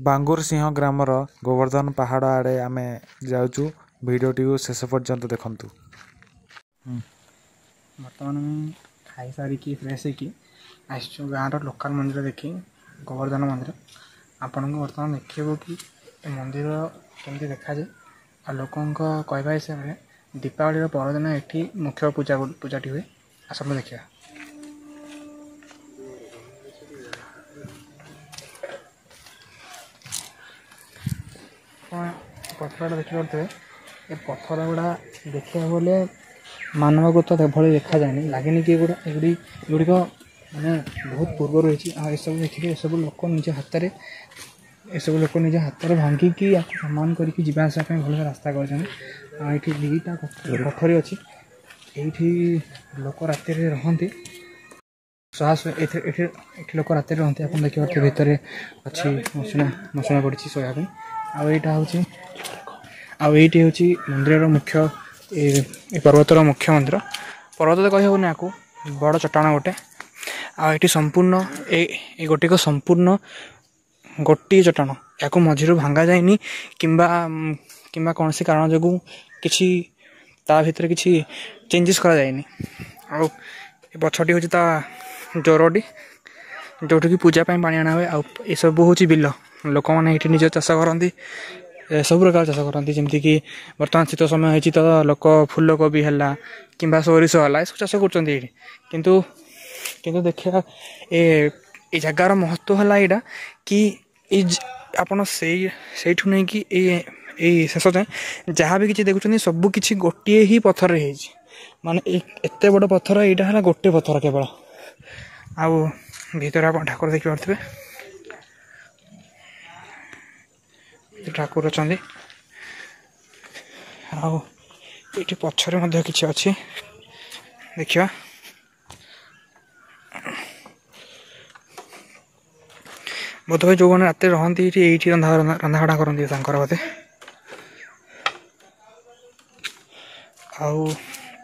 बांगुर Singh grammar Govardhan पहाड़ आड़े आम जाऊँ भिडटी शेष पर्यंत देखु। बर्तमान खाई सारिकी फ्रेश होगी आसचु गाँव लोकल मंदिर देखी गोवर्धन मंदिर आपण को बर्तमान देखो कि मंदिर केमती देखा जाए आ लोकों कहवा हिसाब से दीपावली पर्वदिन ये मुख्य पूजाटी हुए आसत देखा। पत्थर देखी पारे ये पत्थर गुड़ा देखा बोले मानव को तो भाई देखा जाए लगे कि एगुड़िक मैंने बहुत पूर्व रही सब देखिए ये सब लोक निज हाथ में सब लोक निज हाथ में भांगिकी या सम्मान करके जावासा भल रास्ता कर दीटा कोठरी अच्छी ये लोक राति रहती लोक राति रहती आप देखिए भितर अच्छी मसुणा मसुणा पड़ी शोया आईटा हूँ मंदिर मुख्य पर्वतर मुख्य मंदिर पर्वत तो कही आपको बड़ चट्टान गोटे आठी संपूर्ण ये गोटे संपूर्ण गोटे चट्टान या मझीर भांगा जाए किंबा कौन सी कारण जो किसी ता भीतर किसी चेंजेस करा जाए आ पछटी हूँ जोरटी जोटि की पूजा पानी आना हुए आ सब हूँ बिल लोक मैंने ये निज चाष करती सब प्रकार चाष करती जमीक कि बर्तमान शीत समय हो तो लोक फूलकोबी है कि सोरिष है सब चाष कर देखा ये जगार महत्व है यहाँ कि आपड़ से नहीं कि शेष जाए जहाँ भी किसी देखुं सबकि गोटे ही पत्थर माने एत बड़ पत्थर यहाँ है गोटे पत्थर केवल आउ भीतर आप ठाकुर देखी पारे ठाकुर अच्छा ये पछरे कि अच्छी देखा बोध भाई जो मैंने रात रहती ये रंधाबढ़ा करती बोधे आउ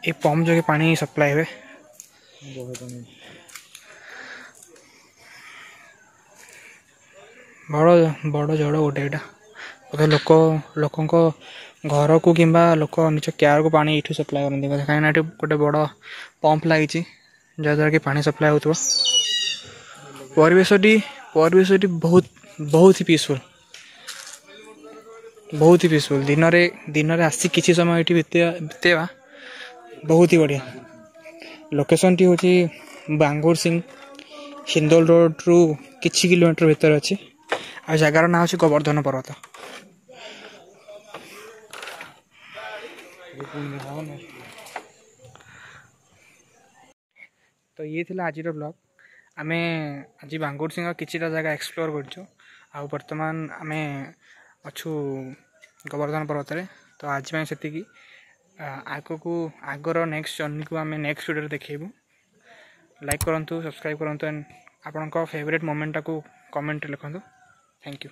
ये पंप जो पानी सप्लाई हुए बड़ बड़ जड़ गोटे यहाँ बोधे लोक घर को कि लोक निज केयर को पानी ये सप्लाई करती बोधे कहीं गोटे बड़ पंप लगी जहाद्वारा कि पानी सप्लाई हो परिवेशटी बहुत ही पीसफुल दिन रे आसी किसी समय ये बितेवा बहुत ही बढ़िया लोकेशन टी हूँ बांगुर सिंह हिंदोल रोड रु किछि किलोमीटर भीतर अच्छी आ जगार ना हूँ गोवर्धन पर्वत। तो ये थिला आज ब्लॉग आम आज बांगुर सिंह किसी जगह एक्सप्लोर कर बर्तमान आम अच्छु गोवर्धन पर्वत रे। तो आज से आगर नेक्स्ट जर्नी को आम नेक्स्ट वीडियो देखू। लाइक करूँ सब्सक्राइब करूँ एंड आपण फेवरेट मोमेंटा को कमेंट लिखु। Thank you.